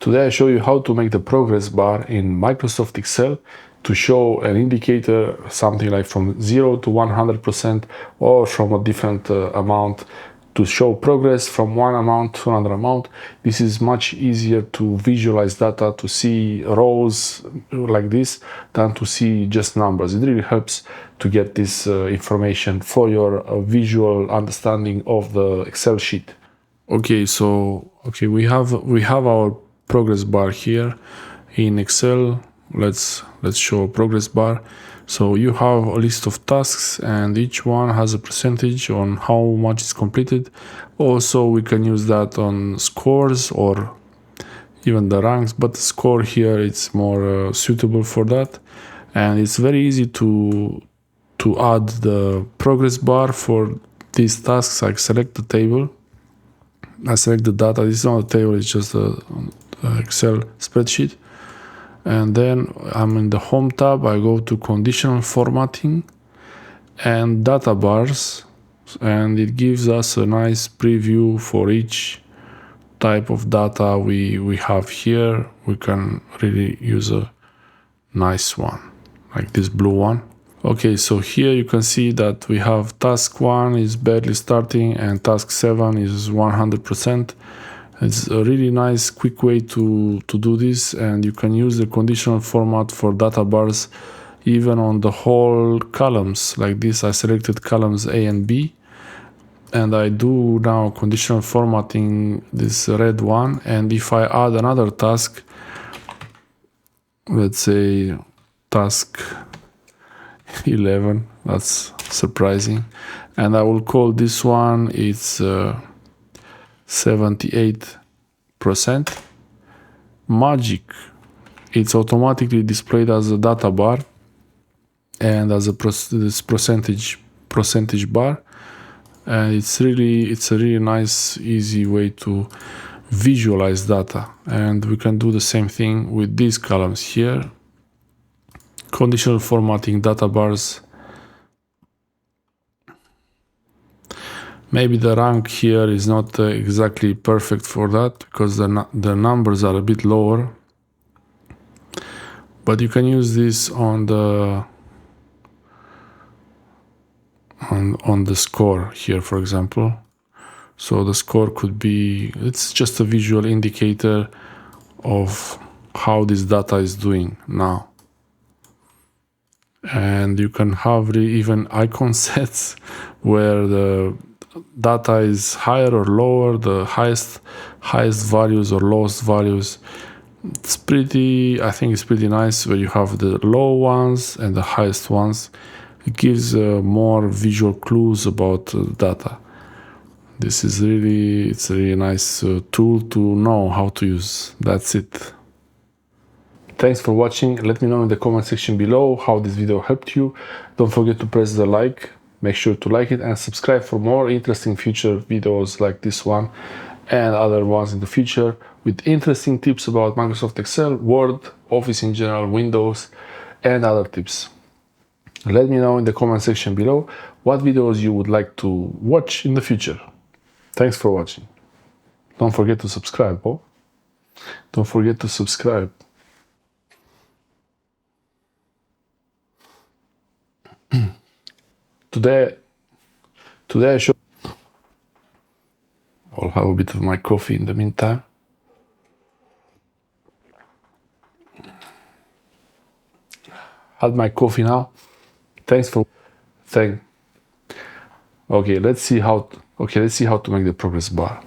Today I show you how to make the progress bar in Microsoft Excel to show an indicator, something like from 0 to 100% or from a different amount, to show progress from one amount to another amount. This is much easier to visualize data, to see rows like this, than to see just numbers. It really helps to get this information for your visual understanding of the Excel sheet. Okay, we have our progress bar here in Excel. Let's show a progress bar. So you have a list of tasks and each one has a percentage on how much is completed. Also, we can use that on scores or even the ranks, but the score here it's more suitable for that. And it's very easy to add the progress bar for these tasks. I select the table, I select the data. This is not a table, it's just an Excel spreadsheet. And then I'm in the home tab. I go to conditional formatting and data bars, and it gives us a nice preview for each type of data we have here. We can really use a nice one like this blue one. Okay, so here you can see that we have task 1 is barely starting and task 7 is 100%. It's a really nice quick way to do this, and you can use the conditional format for data bars even on the whole columns like this. I selected columns A and B, and I do now conditional formatting this red one. And if I add another task, let's say task 11, that's surprising, and I will call this one, it's 78%. Magic, it's automatically displayed as a data bar and as this percentage bar, and it's a really nice, easy way to visualize data. And we can do the same thing with these columns here. Conditional formatting data bars. Maybe the rank here is not exactly perfect for that because the numbers are a bit lower, but you can use this on the score here, for example. So the score could be, it's just a visual indicator of how this data is doing now. And you can have even icon sets where the data is higher or lower, the highest values or lowest values. It's I think it's pretty nice where you have the low ones and the highest ones. It gives more visual clues about data. This is it's a really nice tool to know how to use. That's it. Thanks for watching. Let me know in the comment section below how this video helped you. Don't forget to press the like. Make sure to like it and subscribe for more interesting future videos like this one and other ones in the future with interesting tips about Microsoft Excel, Word, Office in general, Windows, and other tips. Let me know in the comment section below what videos you would like to watch in the future. Thanks for watching. Don't forget to subscribe, oh? Don't forget to subscribe. Today I show. I'll have a bit of my coffee in the meantime. Had my coffee now. Okay, let's see how to make the progress bar.